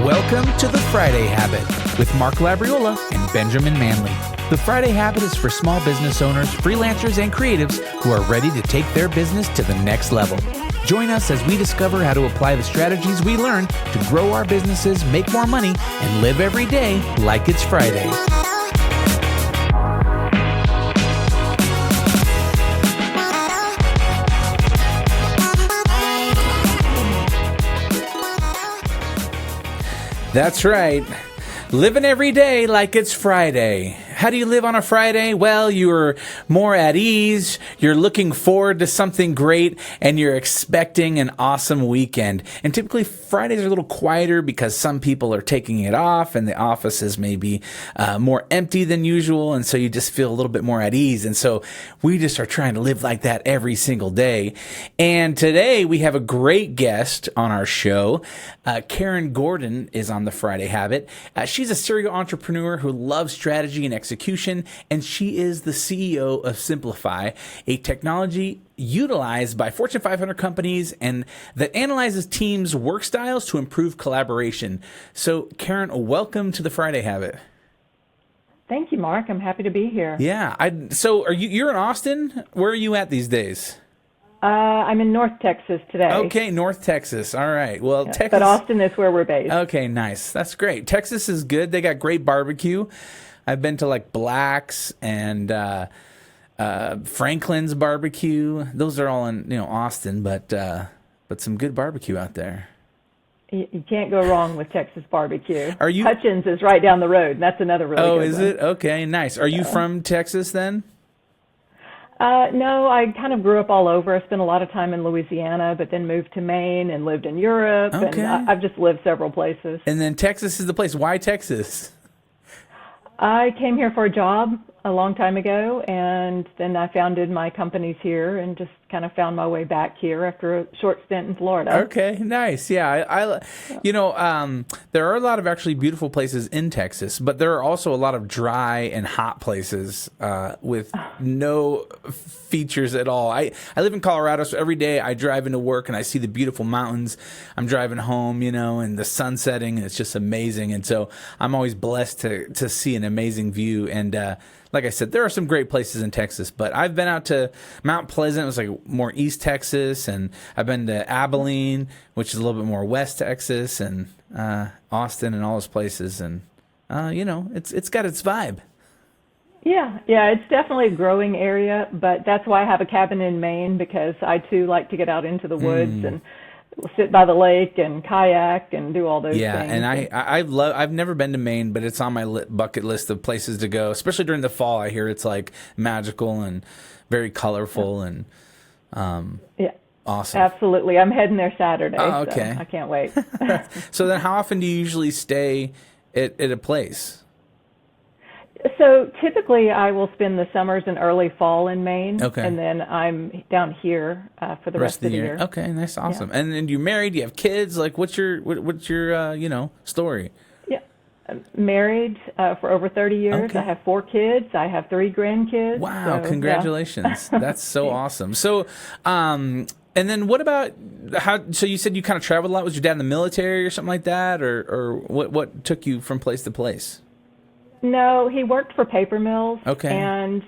Welcome to The Friday Habit with Mark Labriola and Benjamin Manley. The Friday Habit is for small business owners, freelancers, and creatives who are ready to take their business to the next level. Join us as we discover how to apply the strategies we learned to grow our businesses, make more money, and live every day like it's Friday. That's right. Living every day like it's Friday. How do you live on a Friday? Well, you're more at ease, you're looking forward to something great, and you're expecting an awesome weekend. And typically Fridays are a little quieter because some people are taking it off and the offices may be more empty than usual, and so you just feel a little bit more at ease. And so we just are trying to live like that every single day. And today we have a great guest on our show. Karen Gordon is on the Friday Habit. She's a serial entrepreneur who loves strategy and execution, and she is the CEO of SimpliFive, a technology utilized by Fortune 500 companies and that analyzes teams' work styles to improve collaboration. So, Karen, welcome to the Friday Habit. Thank you, Mark. I'm happy to be here. Yeah. So, you're in Austin? Where are you at these days? I'm in North Texas today. Okay, North Texas. All right. Well, yeah, Texas. But Austin is where we're based. Okay, nice. That's great. Texas is good. They got great barbecue. I've been to like Black's and Franklin's barbecue. Those are all in Austin, but some good barbecue out there. You can't go wrong with Texas barbecue. Are you? Hutchins is right down the road. And that's another really good one. Oh, is it? Okay, nice. Are you from Texas then? No, I kind of grew up all over. I spent a lot of time in Louisiana, but then moved to Maine and lived in Europe. Okay. And I've just lived several places. And then Texas is the place. Why Texas? I came here for a job a long time ago, and then I founded my companies here and just kind of found my way back here after a short stint in Florida. Okay, nice. Yeah, there are a lot of actually beautiful places in Texas, but there are also a lot of dry and hot places with no features at all. I live in Colorado, so every day I drive into work and I see the beautiful mountains. I'm driving home, and the sun setting, and it's just amazing. And so I'm always blessed to see an amazing view. And like I said, there are some great places in Texas, but I've been out to Mount Pleasant, it was like more East Texas, and I've been to Abilene, which is a little bit more West Texas, and Austin and all those places, and it's got its vibe. Yeah, it's definitely a growing area, but that's why I have a cabin in Maine, because I too like to get out into the woods and sit by the lake and kayak and do all those things. Yeah, and I've never been to Maine, but it's on my bucket list of places to go, especially during the fall. I hear it's like magical and very colorful and awesome. Absolutely. I'm heading there Saturday. Oh, okay. So I can't wait. So then how often do you usually stay at a place? So typically I will spend the summers and early fall in Maine. Okay. And then I'm down here for the rest of the year. Okay, nice, awesome. Yeah. And you're married, you have kids, like what's your story? Yeah. I'm married for over 30 years. Okay. I have 4 kids. I have 3 grandkids. Wow, so, congratulations. Yeah. That's so awesome. So and then what about so you said you kind of traveled a lot. Was your dad in the military or something like that? Or what took you from place to place? No, he worked for paper mills. Okay. And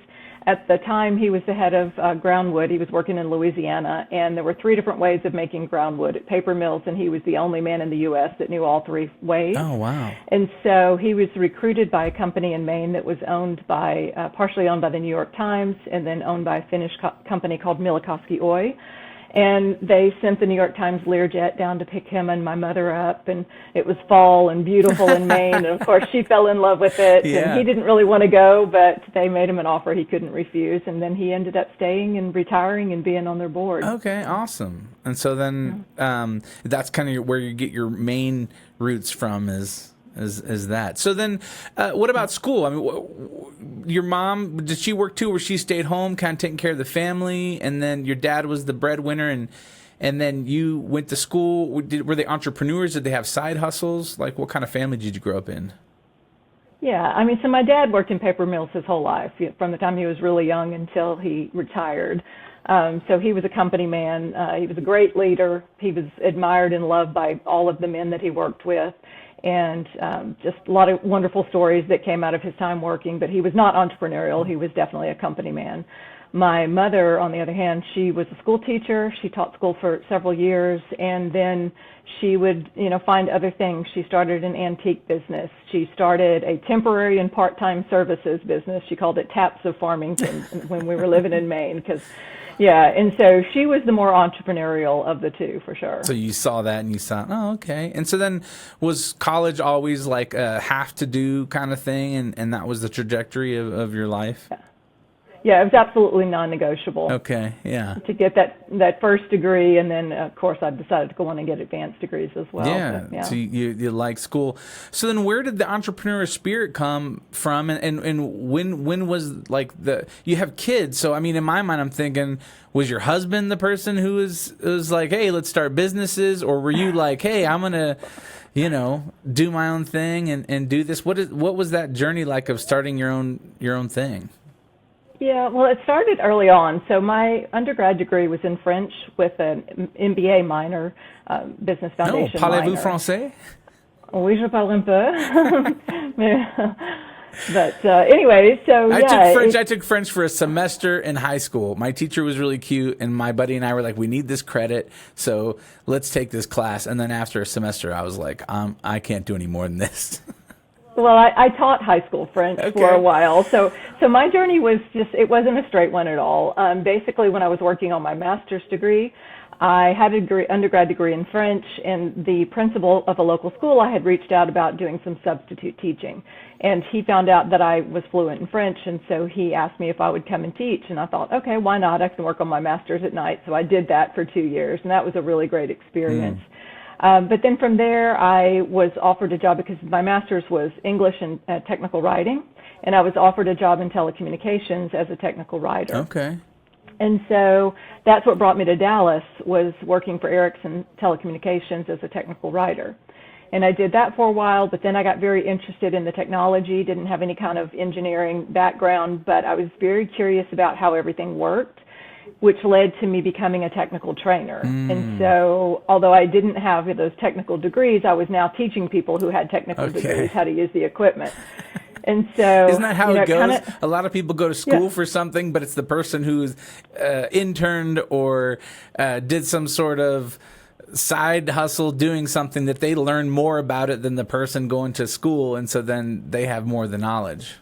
at the time, he was the head of groundwood. He was working in Louisiana, and there were 3 different ways of making groundwood at paper mills, and he was the only man in the U.S. that knew all 3 ways. Oh, wow. And so he was recruited by a company in Maine that was owned by, partially owned by the New York Times, and then owned by a Finnish company called Milikoski Oy. And they sent the New York Times Learjet down to pick him and my mother up, and it was fall and beautiful in Maine, and of course she fell in love with it. Yeah. And he didn't really want to go, but they made him an offer he couldn't refuse, and then he ended up staying and retiring and being on their board. Okay, awesome. And so then that's kind of where you get your main roots from is that. So then what about school? I mean, your mom, did she work too, where she stayed home kind of taking care of the family, and then your dad was the breadwinner, and then you went to school? Were they entrepreneurs? Did they have side hustles? Like, what kind of family did you grow up in? Yeah, I mean, so my dad worked in paper mills his whole life, from the time he was really young until he retired. So he was a company man. He was a great leader. He was admired and loved by all of the men that he worked with. And just a lot of wonderful stories that came out of his time working. But he was not entrepreneurial. He was definitely a company man. My mother, on the other hand, she was a school teacher. She taught school for several years, and then she would, find other things. She started an antique business. She started a temporary and part-time services business. She called it Taps of Farmington when we were living in Maine, and so she was the more entrepreneurial of the two, for sure. So you saw that and you thought, oh, okay. And so then was college always like a have to do kind of thing, and that was the trajectory of your life? Yeah, it was absolutely non-negotiable. Okay, yeah. To get that first degree, and then, of course, I decided to go on and get advanced degrees as well. Yeah, so you like school. So then where did the entrepreneurial spirit come from, and when was, like, you have kids, so, I mean, in my mind, I'm thinking, was your husband the person who was like, hey, let's start businesses, or were you like, hey, I'm going to, do my own thing and do this? What was that journey like of starting your own thing? Yeah, well, it started early on. So my undergrad degree was in French with an MBA minor, Business Foundation minor. Parlez-vous français? Oui, je parle un peu. But anyway, so I took French for a semester in high school. My teacher was really cute, and my buddy and I were like, we need this credit, so let's take this class. And then after a semester, I was like, I can't do any more than this. Well, I taught high school French for a while, so my journey was it wasn't a straight one at all. Basically, when I was working on my master's degree, I had an undergrad degree in French, and the principal of a local school, I had reached out about doing some substitute teaching, and he found out that I was fluent in French, and so he asked me if I would come and teach, and I thought, okay, why not? I can work on my master's at night, so I did that for 2 years, and that was a really great experience. But then from there, I was offered a job because my master's was English and technical writing, and I was offered a job in telecommunications as a technical writer. Okay. And so that's what brought me to Dallas, was working for Ericsson Telecommunications as a technical writer. And I did that for a while, but then I got very interested in the technology, didn't have any kind of engineering background, but I was very curious about how everything worked, which led to me becoming a technical trainer. And so, although I didn't have those technical degrees, I was now teaching people who had technical degrees how to use the equipment. And so, isn't that how it goes? A lot of people go to school for something, but it's the person who's interned or did some sort of side hustle doing something that they learn more about it than the person going to school, and so then they have more of the knowledge.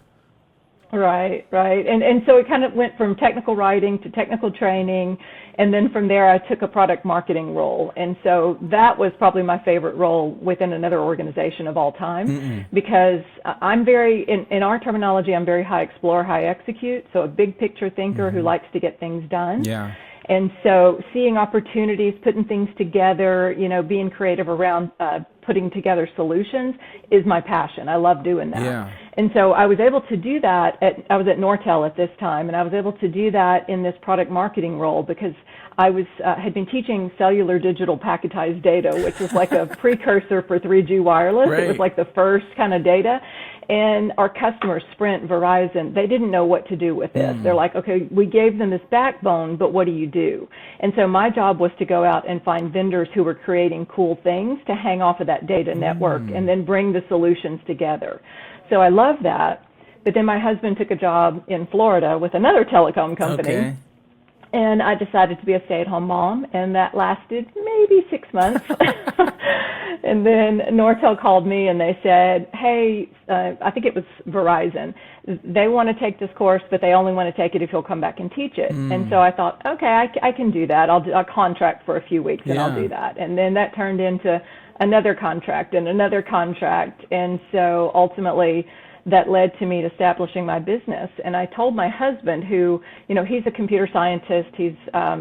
Right. And so it kind of went from technical writing to technical training, and then from there I took a product marketing role. And so that was probably my favorite role within another organization of all time, because I'm very, in our terminology, I'm very high explorer, high execute, so a big picture thinker who likes to get things done. Yeah. And so seeing opportunities, putting things together, being creative around putting together solutions is my passion. I love doing that. Yeah. And so I was able to do that. I was at Nortel at this time, and I was able to do that in this product marketing role because I was had been teaching cellular digital packetized data, which was like a precursor for 3G wireless. Right. It was like the first kind of data. And our customers, Sprint, Verizon, they didn't know what to do with this. They're like, okay, we gave them this backbone, but what do you do? And so my job was to go out and find vendors who were creating cool things to hang off of that data network and then bring the solutions together. So I love that. But then my husband took a job in Florida with another telecom company. Okay. And I decided to be a stay-at-home mom, and that lasted maybe 6 months. And then Nortel called me and they said, hey, I think it was Verizon, they want to take this course, but they only want to take it if you'll come back and teach it. And so I thought, okay, I can do that. I'll contract for a few weeks and I'll do that. And then that turned into another contract and another contract. And so ultimately, that led to me establishing my business. And I told my husband, who, he's a computer scientist. He's,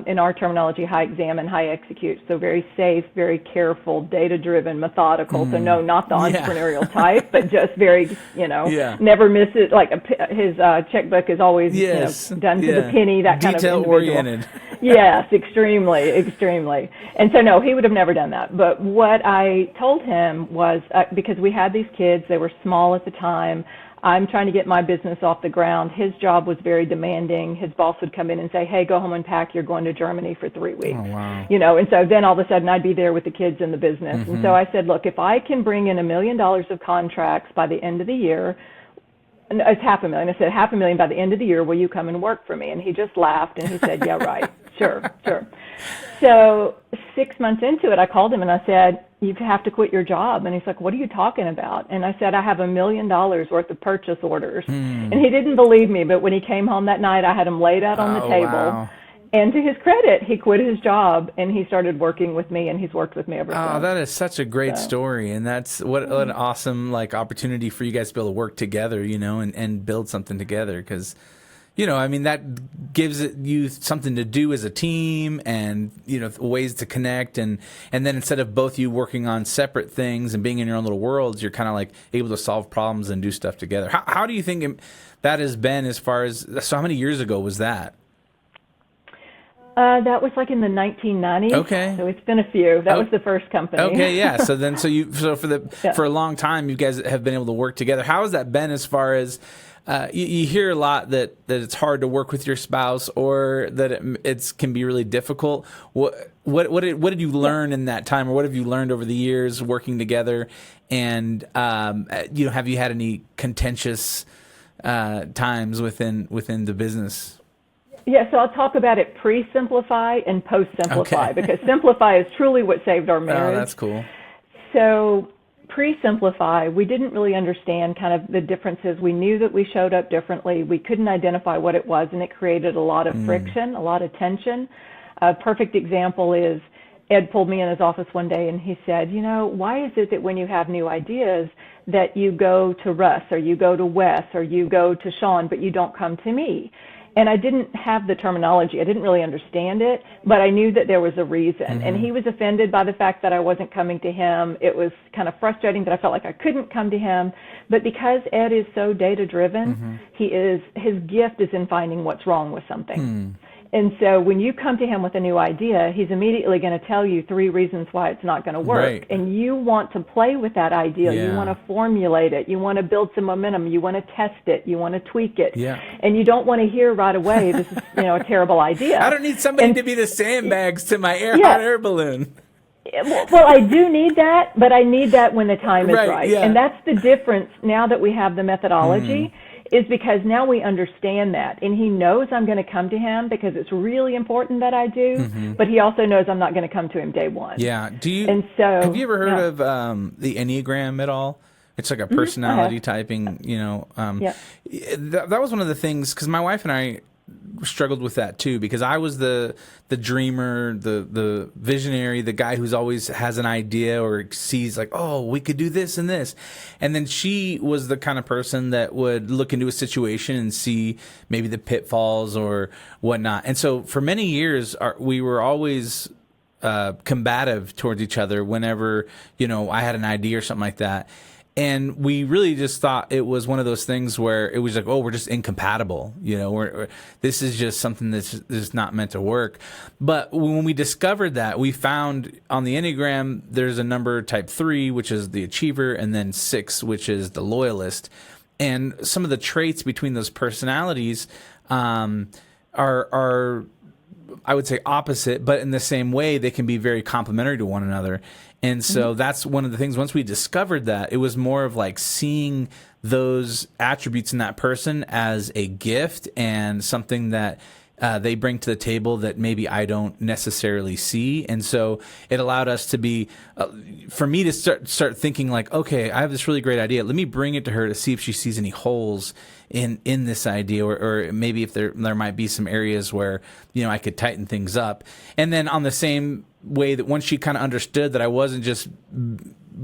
in our terminology, high examine, high execute. So very safe, very careful, data-driven, methodical. So no, not the entrepreneurial type, but just very, never miss it. Like his checkbook is always done to the penny, that kind of individual. Detail-oriented. Yes, extremely. And so, no, he would have never done that. But what I told him was, because we had these kids, they were small at the time, I'm trying to get my business off the ground. His job was very demanding. His boss would come in and say, hey, go home and pack. You're going to Germany for 3 weeks. Oh, wow. And so then all of a sudden I'd be there with the kids in the business. And so I said, look, if I can bring in $1 million of contracts by the end of the year, and it's $500,000. I said, $500,000 by the end of the year, will you come and work for me? And he just laughed and he said, yeah, right. Sure. So 6 months into it, I called him and I said, you have to quit your job. And he's like, what are you talking about? And I said, I have $1 million worth of purchase orders. And he didn't believe me, but when he came home that night, I had him laid out on the table. Wow. And to his credit, he quit his job and he started working with me, and he's worked with me ever since. Oh, that is such a great story. And that's what an awesome opportunity for you guys to be able to work together, and build something together. Because, that gives you something to do as a team, and, ways to connect. And then instead of both you working on separate things and being in your own little worlds, you're kind of able to solve problems and do stuff together. How do you think that has been so how many years ago was that? That was in the 1990s. Okay. So it's been a few. That was the first company. Okay, yeah. So for a long time, you guys have been able to work together. How has that been as far as you hear a lot that it's hard to work with your spouse, or that it can be really difficult. What did you learn in that time, or what have you learned over the years working together? And have you had any contentious times within the business? Yeah, so I'll talk about it pre-SimpliFive and post-SimpliFive, because SimpliFive is truly what saved our marriage. Oh, that's cool. So pre-SimpliFive, we didn't really understand kind of the differences. We knew that we showed up differently. We couldn't identify what it was, and it created a lot of friction, a lot of tension. A perfect example is Ed pulled me in his office one day and he said, why is it that when you have new ideas that you go to Russ or you go to Wes or you go to Sean, but you don't come to me? And I didn't have the terminology. I didn't really understand it, but I knew that there was a reason. And he was offended by the fact that I wasn't coming to him. It was kind of frustrating that I felt like I couldn't come to him. But because Ed is so data-driven, his gift is in finding what's wrong with something. And so when you come to him with a new idea, he's immediately going to tell you 3 reasons why it's not going to work. Right. And you want to play with that idea. Yeah. You want to formulate it. You want to build some momentum. You want to test it. You want to tweak it. Yeah. And you don't want to hear right away, this is a terrible idea. I don't need somebody to be the sandbags to my hot air balloon. Well, I do need that, but I need that when the time is right. Yeah. And that's the difference now that we have the methodology. Is because now we understand that, and he knows I'm going to come to him because it's really important that I do, but he also knows I'm not going to come to him day one. Yeah. Have you ever heard of the Enneagram at all? It's like a personality typing, that was one of the things, because my wife and I struggled with that too, because I was the dreamer, the visionary, the guy who's always has an idea or sees oh, we could do this and this. And then she was the kind of person that would look into a situation and see maybe the pitfalls or whatnot. And so for many years, we were always combative towards each other whenever, I had an idea or something like that. And we really just thought it was one of those things where it was we're just incompatible. This is just something that's just not meant to work. But when we discovered that, we found on the Enneagram, there's a number type 3, which is the achiever, and then 6, which is the loyalist. And some of the traits between those personalities are I would say opposite, but in the same way, they can be very complementary to one another. And so that's one of the things, once we discovered that, it was more of seeing those attributes in that person as a gift and something that they bring to the table that maybe I don't necessarily see. And so it allowed us to be, for me to start thinking okay, I have this really great idea. Let me bring it to her to see if she sees any holes in this idea, or maybe if there might be some areas where, I could tighten things up. And then on the same way that once she kind of understood that I wasn't just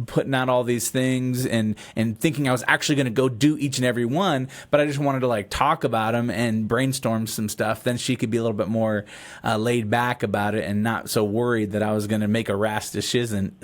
putting out all these things and thinking I was actually going to go do each and every one, but I just wanted to talk about them and brainstorm some stuff, then she could be a little bit more laid back about it and not so worried that I was going to make a rash decision,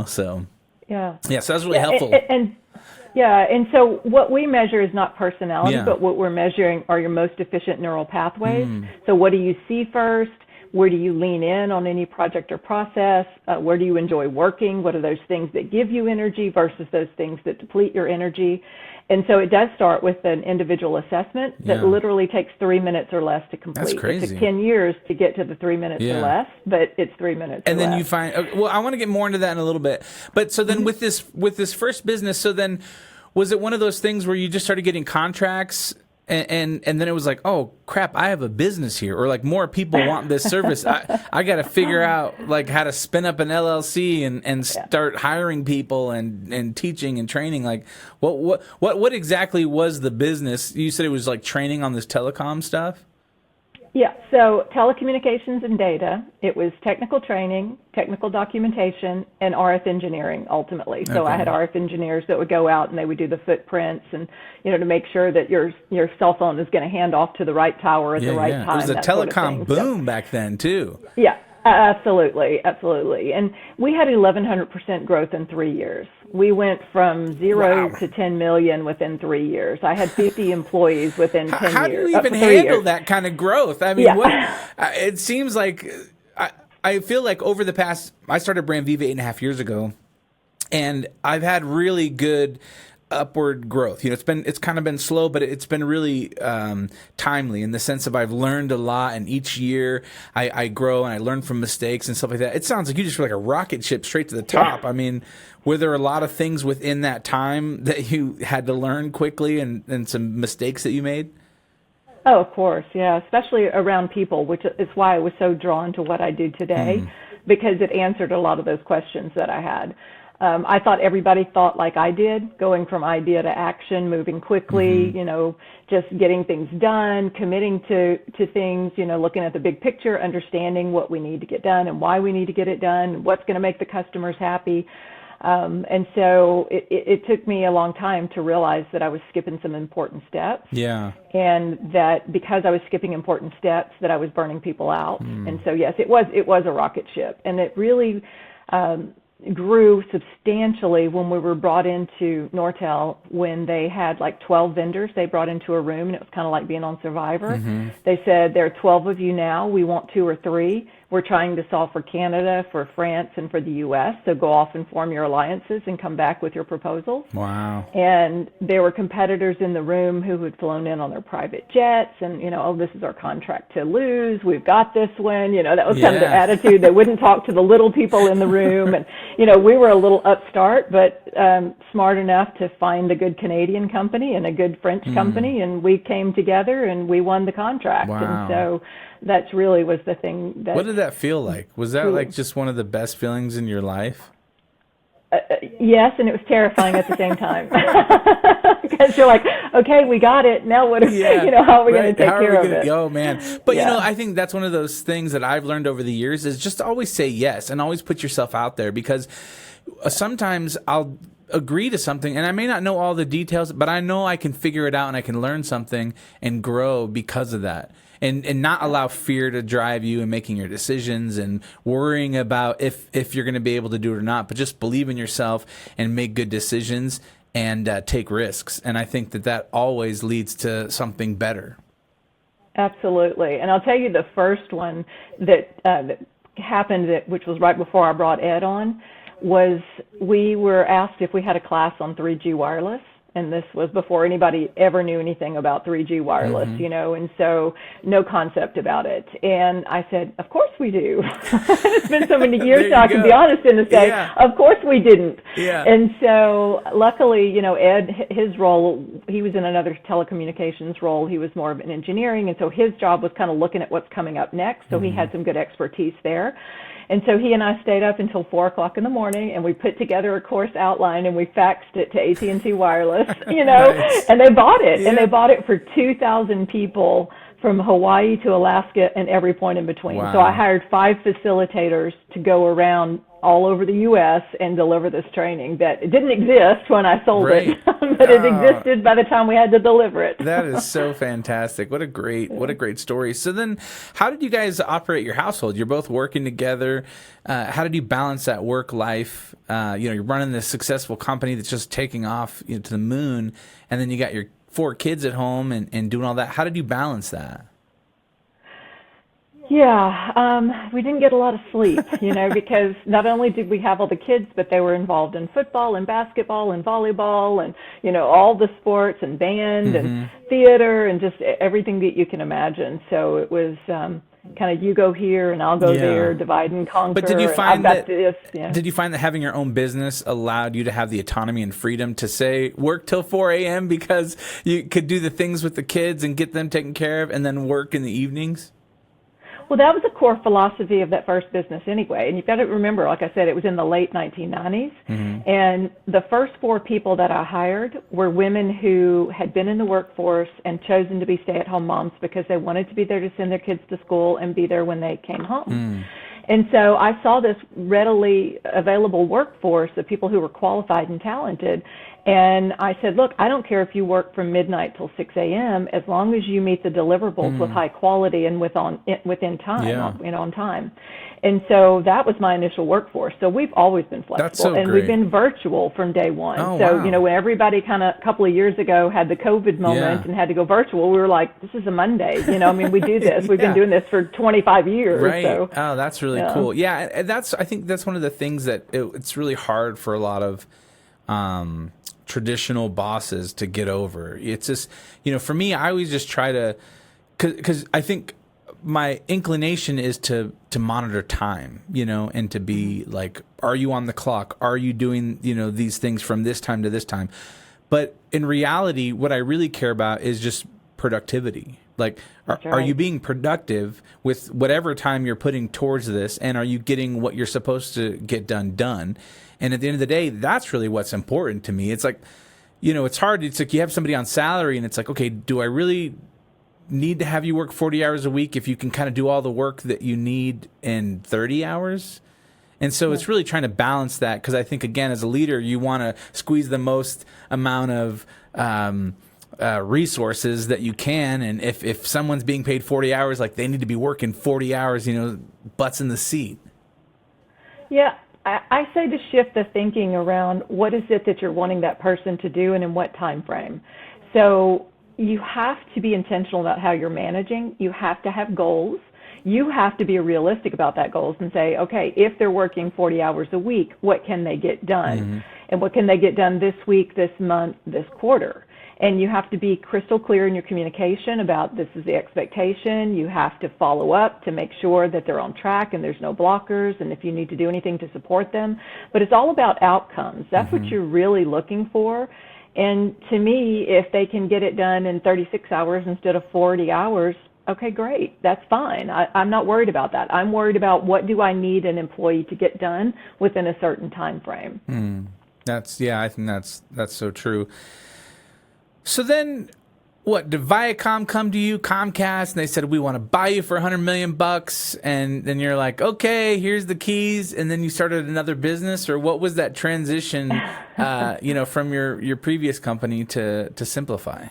so. Yeah. Yeah, so that's really helpful. And so what we measure is not personality, but what we're measuring are your most efficient neural pathways. So what do you see first? Where do you lean in on any project or process? Where do you enjoy working? What are those things that give you energy versus those things that deplete your energy? And so it does start with an individual assessment that literally takes 3 minutes or less to complete. That's crazy. It took 10 years to get to the 3 minutes or less, but it's 3 minutes and or then less. you find, well, I want to get more into that in a little bit. But so then with this first business, so then was it one of those things where you just started getting contracts and then it was like, oh crap, I have a business here, or like more people want this service. I got to figure out like how to spin up an LLC and start hiring people and teaching and training. Like what exactly was the business? You said it was like training on this telecom stuff? Yeah, so telecommunications and data, it was technical training, technical documentation, and RF engineering ultimately. So I had RF engineers that would go out and they would do the footprints and, to make sure that your cell phone is going to hand off to the right tower at the right time. It was a telecom boom back then too. Yeah, absolutely. And we had 1,100% growth in 3 years. We went from 0 to 10 million within 3 years. I had 50 employees within 10 years. How do you even handle that kind of growth? I mean, it seems like, I feel like over the past, I started Brand Viva 8.5 years ago, and I've had really good upward growth. It's kind of been slow, but it's been really timely in the sense of I've learned a lot, and each year I grow and I learn from mistakes and stuff like that. It sounds like you just were like a rocket ship straight to the top. I mean, were there a lot of things within that time that you had to learn quickly and some mistakes that you made? Oh, of course, yeah, especially around people, which is why I was so drawn to what I do today, because it answered a lot of those questions that I had. I thought everybody thought like I did, going from idea to action, moving quickly, just getting things done, committing to things, looking at the big picture, understanding what we need to get done and why we need to get it done, what's going to make the customers happy. And so it took me a long time to realize that I was skipping some important steps. Yeah. And that because I was skipping important steps, that I was burning people out. And so, yes, it was a rocket ship. And it really grew substantially when we were brought into Nortel, when they had like 12 vendors they brought into a room, and it was kind of like being on Survivor. They said, there are 12 of you now, we want 2 or 3. We're trying to solve for Canada, for France, and for the U.S., so go off and form your alliances and come back with your proposals. Wow. And there were competitors in the room who had flown in on their private jets and, this is our contract to lose. We've got this one. That was kind of the attitude. They wouldn't talk to the little people in the room. And, we were a little upstart, but smart enough to find a good Canadian company and a good French company, and we came together and we won the contract. Wow. And so that's really was the thing. What did that feel like? Was that like just one of the best feelings in your life? Yes, and it was terrifying at the same time. Because you're like, okay, we got it. Now what? How are we going to take care of it? Oh man! But I think that's one of those things that I've learned over the years is just always say yes and always put yourself out there, because sometimes I'll agree to something and I may not know all the details, but I know I can figure it out and I can learn something and grow because of that. And not allow fear to drive you in making your decisions and worrying about if you're going to be able to do it or not, but just believe in yourself and make good decisions and take risks. And I think that always leads to something better. Absolutely. And I'll tell you the first one that happened, which was right before I brought Ed on, was we were asked if we had a class on 3G wireless. And this was before anybody ever knew anything about 3G wireless, and so no concept about it. And I said, of course we do. It's been so many years now, I can be honest and say, of course we didn't. Yeah. And so luckily, Ed, his role, he was in another telecommunications role. He was more of an engineering. And so his job was kind of looking at what's coming up next. So he had some good expertise there. And so he and I stayed up until 4 o'clock in the morning, and we put together a course outline, and we faxed it to AT&T Wireless, nice. And they bought it, and they bought it for 2,000 people from Hawaii to Alaska and every point in between. Wow. So I hired 5 facilitators to go around all over the U.S. and deliver this training that it didn't exist when I sold it, but it existed by the time we had to deliver it. That is so fantastic. What a great story. So then how did you guys operate your household? You're both working together. How did you balance that work life? You're running this successful company that's just taking off to the moon, and then you got your 4 kids at home and doing all that. How did you balance that? Yeah, we didn't get a lot of sleep, because not only did we have all the kids, but they were involved in football and basketball and volleyball and, all the sports and band and theater and just everything that you can imagine. So it was kind of you go here and I'll go there, divide and conquer. But did you and find I've got that this, yeah. did you find that having your own business allowed you to have the autonomy and freedom to say work till 4 a.m. because you could do the things with the kids and get them taken care of and then work in the evenings? Well, that was a core philosophy of that first business anyway. And you've got to remember, like I said, it was in the late 1990s. And the first 4 people that I hired were women who had been in the workforce and chosen to be stay-at-home moms because they wanted to be there to send their kids to school and be there when they came home. And so I saw this readily available workforce of people who were qualified and talented. And I said, look, I don't care if you work from midnight till 6 a.m. as long as you meet the deliverables with high quality and within time, on time. And so that was my initial workforce. So we've always been flexible. That's so and great. We've been virtual from day one. Oh, so, wow. When everybody kind of a couple of years ago had the COVID moment and had to go virtual, we were like, this is a Monday. We do this. We've been doing this for 25 years. Right. So, oh, that's really cool. Yeah, and I think that's one of the things that it's really hard for a lot of traditional bosses to get over. It's just, for me, I always just try to, because I think my inclination is to monitor time, and to be like, are you on the clock? Are you doing, these things from this time to this time? But in reality, what I really care about is just productivity. Like, are you being productive with whatever time you're putting towards this? And are you getting what you're supposed to get done? And at the end of the day, that's really what's important to me. It's like, it's hard. It's like you have somebody on salary and it's like, okay, do I really need to have you work 40 hours a week if you can kind of do all the work that you need in 30 hours? And so it's really trying to balance that, because I think, again, as a leader, you want to squeeze the most amount of resources that you can. And if someone's being paid 40 hours, like, they need to be working 40 hours, butts in the seat. Yeah. I say to shift the thinking around what is it that you're wanting that person to do and in what time frame. So you have to be intentional about how you're managing. You have to have goals. You have to be realistic about that goals and say, okay, if they're working 40 hours a week, what can they get done? And what can they get done this week, this month, this quarter? And you have to be crystal clear in your communication about this is the expectation. You have to follow up to make sure that they're on track and there's no blockers, and if you need to do anything to support them. But it's all about outcomes. That's what you're really looking for. And to me, if they can get it done in 36 hours instead of 40 hours, okay, great. That's fine. I'm not worried about that. I'm worried about what do I need an employee to get done within a certain time frame. I think that's so true. So then, what, did Viacom come to you, Comcast, and they said, we want to buy you for $100 million, and then you're like, okay, here's the keys, and then you started another business? Or what was that transition, from your previous company to SimpliFive?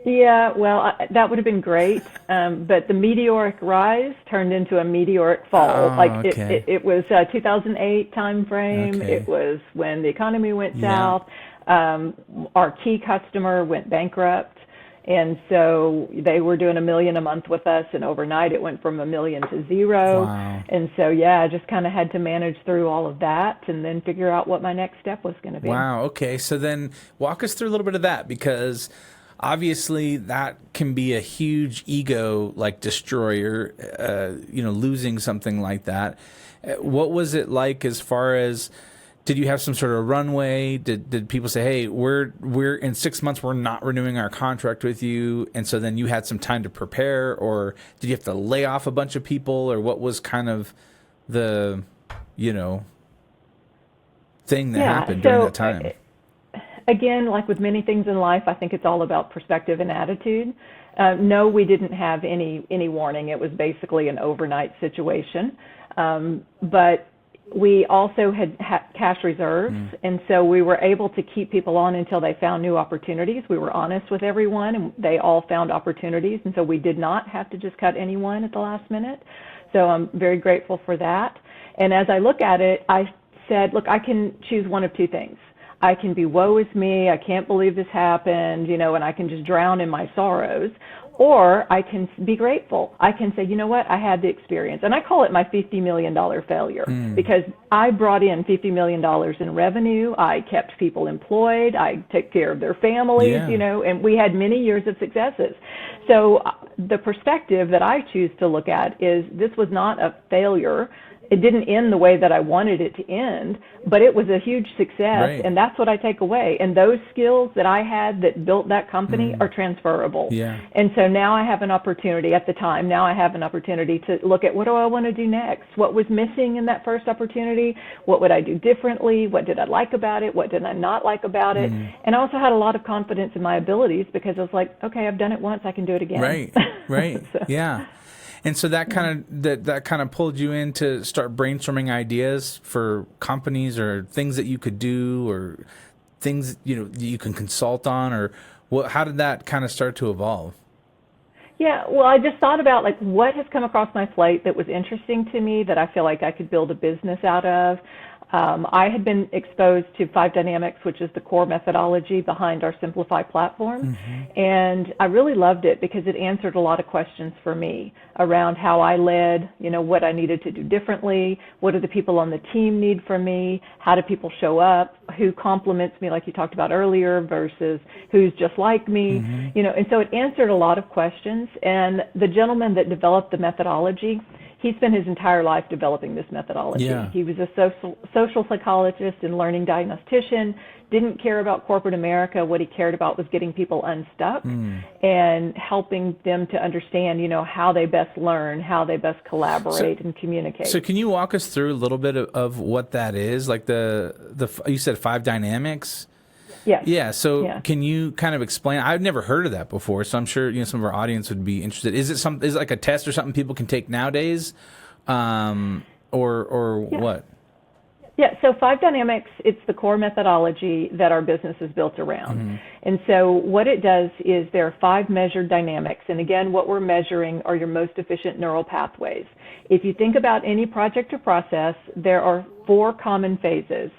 Yeah, well, that would have been great, but the meteoric rise turned into a meteoric fall. It was 2008 timeframe. Okay. It was when the economy went south. Our key customer went bankrupt, and so they were doing $1 million a month with us, and overnight it went from $1 million to $0. Wow. And so, I just kind of had to manage through all of that and then figure out what my next step was going to be. Wow. Okay. So then walk us through a little bit of that, because obviously that can be a huge ego destroyer, losing something like that. What was it like as far as, did you have some sort of runway? Did people say, hey, we're in 6 months, we're not renewing our contract with you? And so then you had some time to prepare, or did you have to lay off a bunch of people, or what was kind of the, thing that happened during that time? Again, like with many things in life, I think it's all about perspective and attitude. No, we didn't have any warning. It was basically an overnight situation. But we also had cash reserves, and so we were able to keep people on until they found new opportunities. We were honest with everyone, and they all found opportunities, and so we did not have to just cut anyone at the last minute. So I'm very grateful for that. And as I look at it, I said, look, I can choose one of two things. I can be woe is me, I can't believe this happened, and I can just drown in my sorrows. Or I can be grateful. I can say, you know what, I had the experience. And I call it my $50 million failure because I brought in $50 million in revenue. I kept people employed. I took care of their families, and we had many years of successes. So the perspective that I choose to look at is this was not a failure. It didn't end the way that I wanted it to end, but it was a huge success, and that's what I take away. And those skills that I had that built that company are transferable. Yeah. And so now I have an opportunity to look at what do I want to do next? What was missing in that first opportunity? What would I do differently? What did I like about it? What did I not like about it? And I also had a lot of confidence in my abilities because I was like, okay, I've done it once, I can do it again. Right. So. Yeah. And so that kind of pulled you in to start brainstorming ideas for companies or things that you could do or things you can consult on, or how did that kind of start to evolve? Yeah, well, I just thought about what has come across my plate that was interesting to me that I feel like I could build a business out of. I had been exposed to 5 Dynamics, which is the core methodology behind our SimpliFive platform. And I really loved it because it answered a lot of questions for me around how I led, what I needed to do differently, what do the people on the team need from me, how do people show up, who compliments me like you talked about earlier versus who's just like me, and so it answered a lot of questions. And the gentleman that developed the methodology, he spent his entire life developing this methodology. Yeah. He was a social psychologist and learning diagnostician, didn't care about corporate America. What he cared about was getting people unstuck and helping them to understand, how they best learn, how they best collaborate and communicate. So can you walk us through a little bit of what that is? Like you said 5 Dynamics? Yes. Yeah. So can you kind of explain? I've never heard of that before, so I'm sure some of our audience would be interested. Is it like a test or something people can take nowadays, or what? Yeah. So 5 Dynamics, it's the core methodology that our business is built around. And so what it does is there are 5 measured dynamics, and again, what we're measuring are your most efficient neural pathways. If you think about any project or process, there are 4 common phases: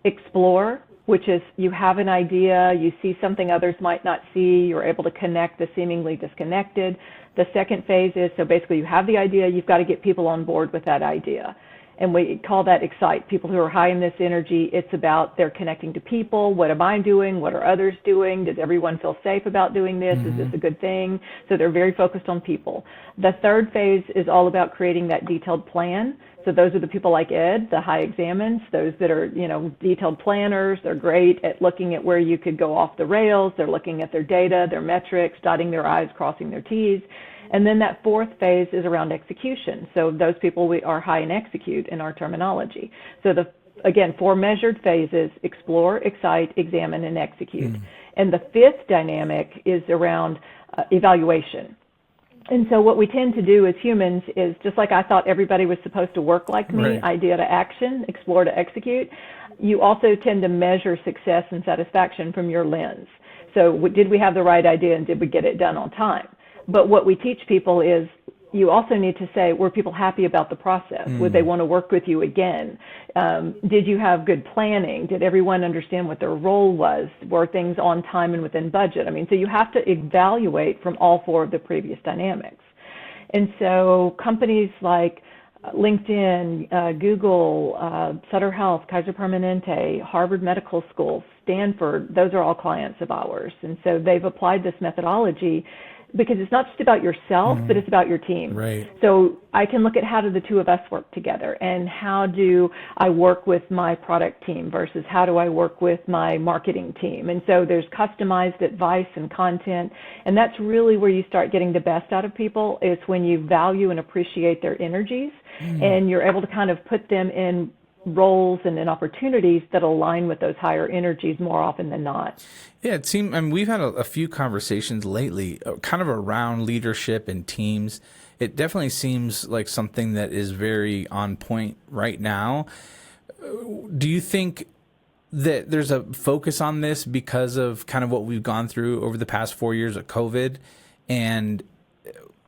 explore, which is you have an idea, you see something others might not see, you're able to connect the seemingly disconnected. The second phase is, so basically you have the idea, you've got to get people on board with that idea. And we call that excite. People who are high in this energy, it's about they're connecting to people. What am I doing? What are others doing? Does everyone feel safe about doing this? Is this a good thing? So they're very focused on people. The third phase is all about creating that detailed plan. So those are the people like Ed, the high examines, those that are, detailed planners. They're great at looking at where you could go off the rails. They're looking at their data, their metrics, dotting their I's, crossing their T's. And then that fourth phase is around execution. So those people we are high in execute in our terminology. So again, 4 measured phases: explore, excite, examine, and execute. And the 5th dynamic is around evaluation. And so what we tend to do as humans is, just like I thought everybody was supposed to work like me, idea to action, explore to execute, you also tend to measure success and satisfaction from your lens. So did we have the right idea and did we get it done on time? But what we teach people is you also need to say, were people happy about the process? Would they want to work with you again? Did you have good planning? Did everyone understand what their role was? Were things on time and within budget? So you have to evaluate from all 4 of the previous dynamics. And so companies like LinkedIn, Google, Sutter Health, Kaiser Permanente, Harvard Medical School, Stanford, those are all clients of ours. And so they've applied this methodology because it's not just about yourself, but it's about your team. Right. So I can look at how do the 2 of us work together, and how do I work with my product team versus how do I work with my marketing team. And so there's customized advice and content, and that's really where you start getting the best out of people, is when you value and appreciate their energies, and you're able to kind of put them in roles and in opportunities that align with those higher energies more often than not. Yeah, it seems. We've had a few conversations lately, kind of around leadership and teams. It definitely seems like something that is very on point right now. Do you think that there's a focus on this because of kind of what we've gone through over the past 4 years of COVID, and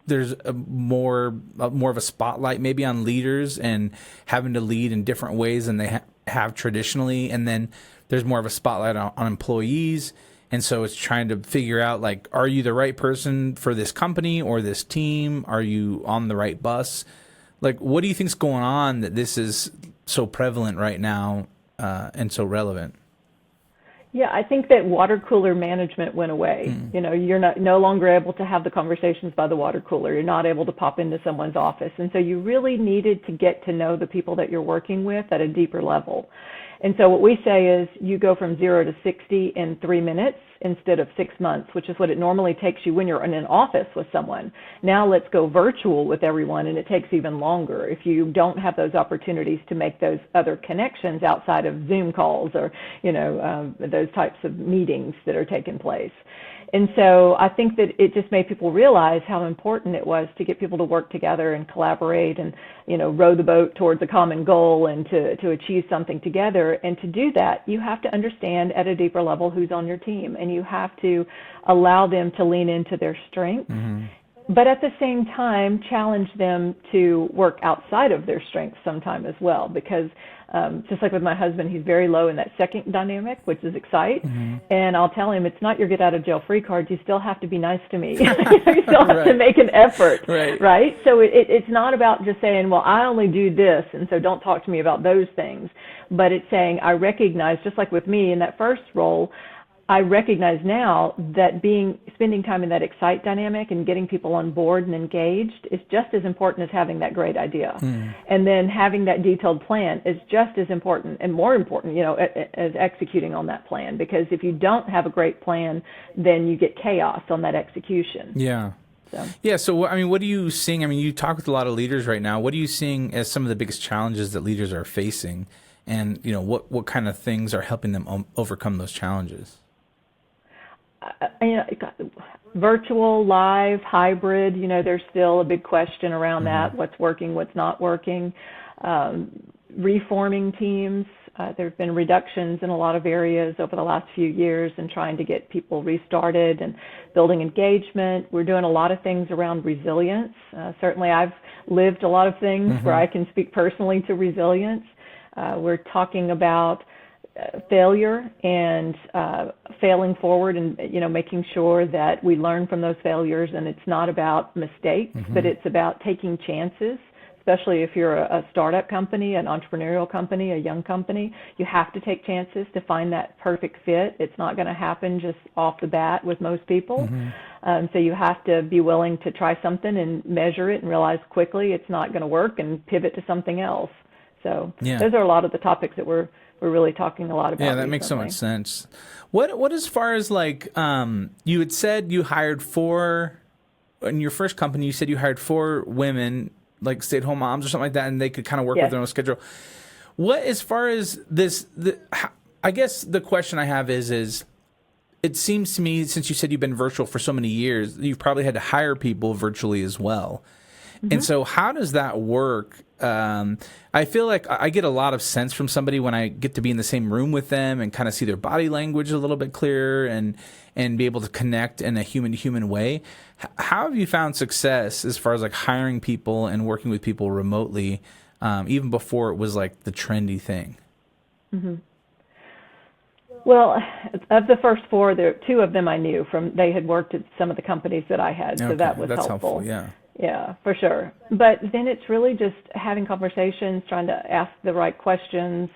there's more of a spotlight maybe on leaders and having to lead in different ways than they have traditionally? And then there's more of a spotlight on employees. And so it's trying to figure out, like, are you the right person for this company or this team? Are you on the right bus? Like, what do you think's going on that this is so prevalent right now and so relevant? Yeah, I think that water cooler management went away. You know, you're no longer able to have the conversations by the water cooler. You're not able to pop into someone's office. And so you really needed to get to know the people that you're working with at a deeper level. And so what we say is you go from 0 to 60 in 3 minutes instead of 6 months, which is what it normally takes you when you're in an office with someone. Now let's go virtual with everyone, and it takes even longer if you don't have those opportunities to make those other connections outside of Zoom calls or, you know, those types of meetings that are taking place. And so I think that it just made people realize how important it was to get people to work together and collaborate and, you know, row the boat towards a common goal and to achieve something together. And to do that, you have to understand at a deeper level who's on your team, and you have to allow them to lean into their strengths. But at the same time, challenge them to work outside of their strengths sometime as well, because just like with my husband, he's very low in that second dynamic, which is excite. And I'll tell him, it's not your get out of jail free card. You still have to be nice to me. You still have to make an effort, right? So it's not about just saying, well, I only do this, and so don't talk to me about those things. But it's saying, I recognize, just like with me in that first role, I recognize now that spending time in that excite dynamic and getting people on board and engaged is just as important as having that great idea. And then having that detailed plan is just as important and more important, you know, as executing on that plan. Because if you don't have a great plan, then you get chaos on that execution. So, I mean, what are you seeing? I mean, you talk with a lot of leaders right now. What are you seeing as some of the biggest challenges that leaders are facing? And, you know, what kind of things are helping them overcome those challenges? You know, virtual, live, hybrid, you know, there's still a big question around that, what's working, what's not working. Reforming teams, there have been reductions in a lot of areas over the last few years and trying to get people restarted and building engagement. We're doing a lot of things around resilience. Certainly I've lived a lot of things where I can speak personally to resilience. We're talking about failure and failing forward and, you know, making sure that we learn from those failures. And it's not about mistakes, but it's about taking chances, especially if you're a startup company, an entrepreneurial company, a young company. You have to take chances to find that perfect fit. It's not going to happen just off the bat with most people. So you have to be willing to try something and measure it and realize quickly it's not going to work and pivot to something else. So those are a lot of the topics that we're really talking a lot about. Yeah, that makes so much sense. What as far as, like, you had said you hired in your first company, you said you hired 4 women, like stay-at-home moms or something like that, and they could kind of work with their own schedule. What, as far as this, I guess the question I have is it seems to me, since you said you've been virtual for so many years, you've probably had to hire people virtually as well. And so how does that work? I feel like I get a lot of sense from somebody when I get to be in the same room with them and kind of see their body language a little bit clearer and be able to connect in a human-to-human way. How have you found success as far as, like, hiring people and working with people remotely, even before it was like the trendy thing? Well, of the first 4, 2 of them I knew they had worked at some of the companies that I had, so that was helpful. Yeah, for sure. But then it's really just having conversations, trying to ask the right questions.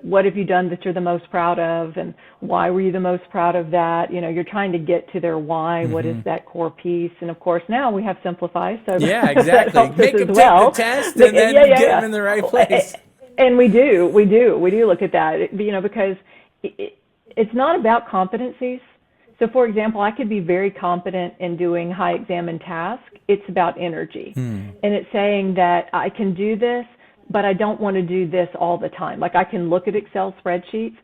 What have you done that you're the most proud of, and why were you the most proud of that? You know, you're trying to get to their why. What is that core piece? And of course, now we have SimpliFive, so exactly. That helps Make them as well. take the test and then get them in the right place. And we do look at that, you know, because it's not about competencies. So, for example, I could be very competent in doing high examined tasks. It's about energy. And it's saying that I can do this, but I don't want to do this all the time. Like, I can look at Excel spreadsheets,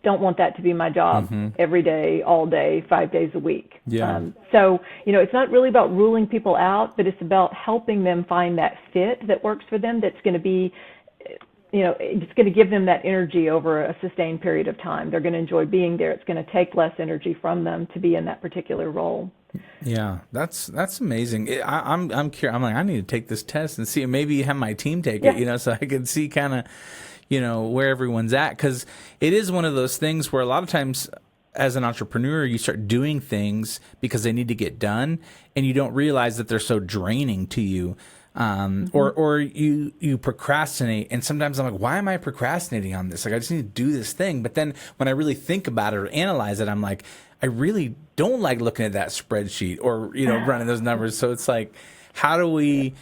don't want that to be my job every day, all day, 5 days a week. So, you know, it's not really about ruling people out, but it's about helping them find that fit that works for them, that's going to be, you know, it's going to give them that energy over a sustained period of time. They're going to enjoy being there. It's going to take less energy from them to be in that particular role. Yeah, that's amazing. I'm curious. I'm like, I need to take this test and see, maybe have my team take it, you know, so I can see kind of, where everyone's at. Because it is one of those things where a lot of times as an entrepreneur, you start doing things because they need to get done, and you don't realize that they're so draining to you. Or you procrastinate, and sometimes I'm like, why am I procrastinating on this? Like, I just need to do this thing. But then when I really think about it or analyze it, I'm like, I really don't like looking at that spreadsheet or, running those numbers. So it's like, how do we,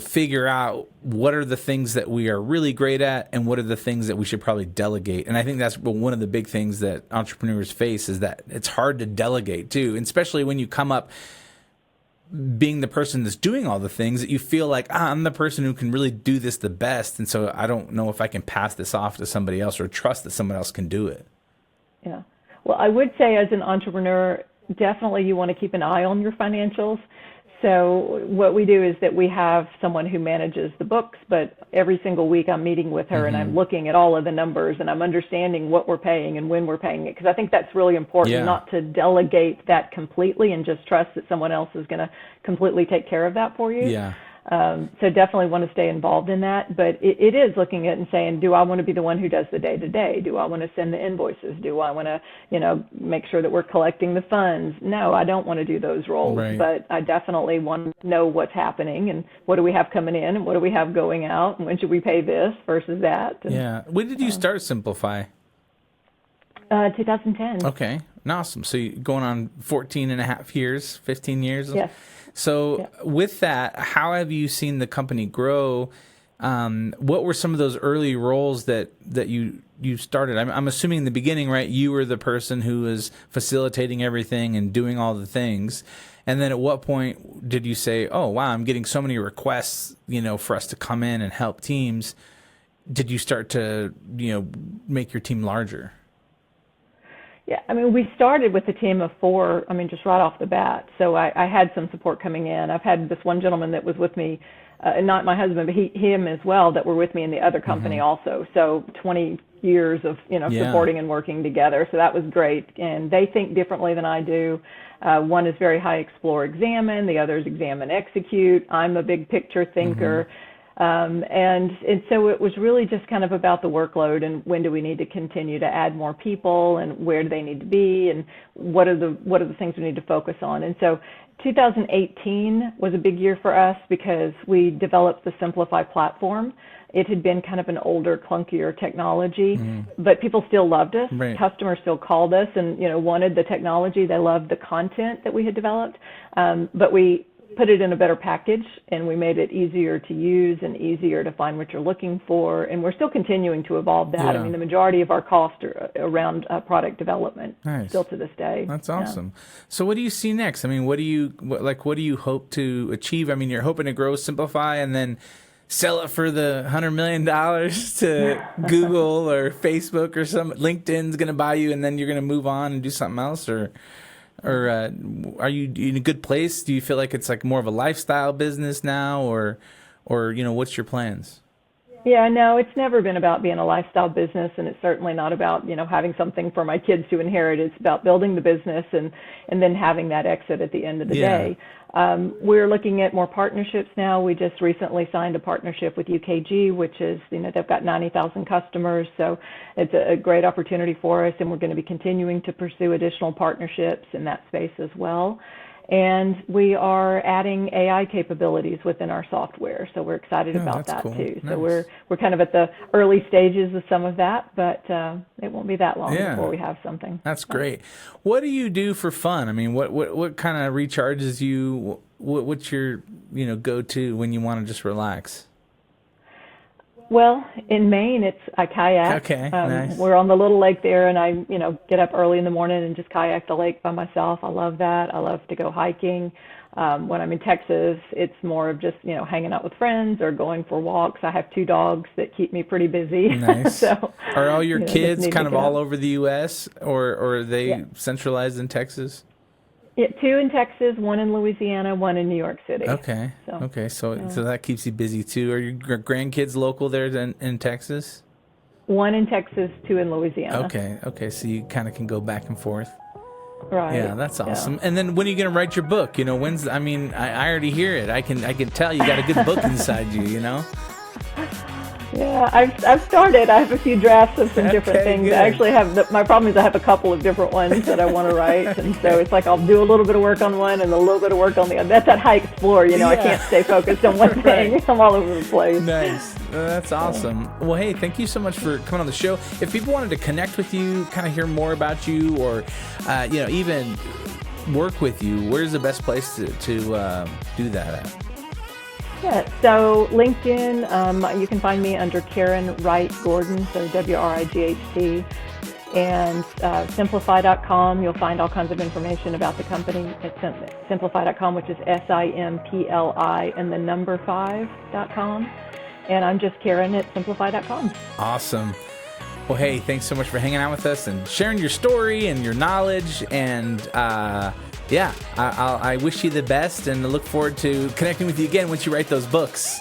figure out what are the things that we are really great at and what are the things that we should probably delegate? And I think that's one of the big things that entrepreneurs face, is that it's hard to delegate too, and especially when you come up being the person that's doing all the things, that you feel like, I'm the person who can really do this the best. And so I don't know if I can pass this off to somebody else or trust that someone else can do it. Yeah. Well, I would say as an entrepreneur, definitely you want to keep an eye on your financials. So what we do is that we have someone who manages the books, but every single week I'm meeting with her and I'm looking at all of the numbers and I'm understanding what we're paying and when we're paying it. Because I think that's really important, not to delegate that completely and just trust that someone else is going to completely take care of that for you. Yeah. So definitely want to stay involved in that. But it is looking at and saying, do I want to be the one who does the day-to-day? Do I want to send the invoices? Do I want to, make sure that we're collecting the funds? No, I don't want to do those roles. Right. But I definitely want to know what's happening and what do we have coming in and what do we have going out and when should we pay this versus that. And, when did you start SimpliFive? 2010. Okay. Awesome. So you're going on 14 and a half years, 15 years? Yes. So with that, how have you seen the company grow? What were some of those early roles that you started? I'm assuming in the beginning, right, you were the person who was facilitating everything and doing all the things. And then at what point did you say, oh, wow, I'm getting so many requests, for us to come in and help teams? Did you start to, make your team larger? Yeah, we started with a team of 4, just right off the bat. So I had some support coming in. I've had this one gentleman that was with me, not my husband, but him as well, that were with me in the other company also. So 20 years of, supporting and working together. So that was great. And they think differently than I do. One is very high explore, examine. The other is examine, execute. I'm a big picture thinker. And so it was really just kind of about the workload and when do we need to continue to add more people and where do they need to be and what are the things we need to focus on. And so 2018 was a big year for us because we developed the SimpliFive platform. It had been kind of an older, clunkier technology, but people still loved us. Right. Customers still called us and, wanted the technology. They loved the content that we had developed, but we put it in a better package and we made it easier to use and easier to find what you're looking for. And we're still continuing to evolve that. Yeah. The majority of our costs are around product development. Nice. Still to this day. That's awesome. So what do you see next? What do you hope to achieve? You're hoping to grow SimpliFive and then sell it for the $100 million to Google or Facebook or LinkedIn's going to buy you and then you're going to move on and do something else, or are you in a good place? Do you feel like it's like more of a lifestyle business now, or what's your plans? Yeah, no, it's never been about being a lifestyle business, and it's certainly not about, having something for my kids to inherit. It's about building the business and then having that exit at the end of the day. We're looking at more partnerships now. We just recently signed a partnership with UKG, which is, they've got 90,000 customers. So it's a great opportunity for us, and we're going to be continuing to pursue additional partnerships in that space as well. And we are adding AI capabilities within our software, so we're excited about that cool. too. Nice. So we're kind of at the early stages of some of that, but it won't be that long before we have something. That's great. What do you do for fun? What kind of recharges you? What's your go-to when you want to just relax? Well, in Maine, I kayak. Okay, nice. We're on the little lake there, and I, get up early in the morning and just kayak the lake by myself. I love that. I love to go hiking. When I'm in Texas, it's more of just, hanging out with friends or going for walks. I have 2 dogs that keep me pretty busy. Nice. So, are all your kids kind of all over the U.S. or are they centralized in Texas? Yeah, 2 in Texas, 1 in Louisiana, 1 in New York City. Okay. So that keeps you busy too. Are your grandkids local there in Texas? 1 in Texas, 2 in Louisiana. Okay. So you kind of can go back and forth. Right. Yeah, that's awesome. And then when are you going to write your book? When's? I already hear it. I can tell you got a good book inside you. Yeah, I've started. I have a few drafts of some different Okay, things. good. I actually have my problem is I have a couple of different ones that I want to write, and so it's like I'll do a little bit of work on one and a little bit of work on the other. That's that high explore, you know. I Yeah. can't stay focused on one thing. Right. I'm all over the place. Nice. That's awesome. Well, hey, thank you so much for coming on the show. If people wanted to connect with you, kind of hear more about you, or even work with you, where's the best place to do that at? Yeah, so LinkedIn, you can find me under Karen Wright Gordon, so WRIGHT, and SimpliFi.com. You'll find all kinds of information about the company at SimpliFi.com, which is SIMPLI and the number 5.com. And I'm just Karen at SimpliFi.com. Awesome. Well, hey, thanks so much for hanging out with us and sharing your story and your knowledge. And I wish you the best and look forward to connecting with you again once you write those books.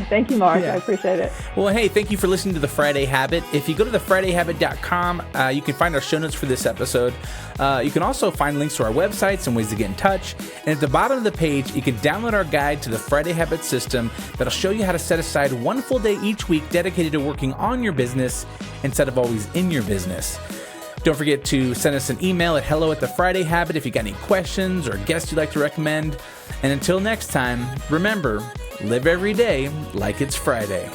Thank you, Mark. Yeah. I appreciate it. Well, hey, thank you for listening to The Friday Habit. If you go to thefridayhabit.com, you can find our show notes for this episode. You can also find links to our websites and ways to get in touch. And at the bottom of the page, you can download our guide to the Friday Habit system that'll show you how to set aside one full day each week dedicated to working on your business instead of always in your business. Don't forget to send us an email at hello@thefridayhabit if you got any questions or guests you'd like to recommend. And until next time, remember, live every day like it's Friday.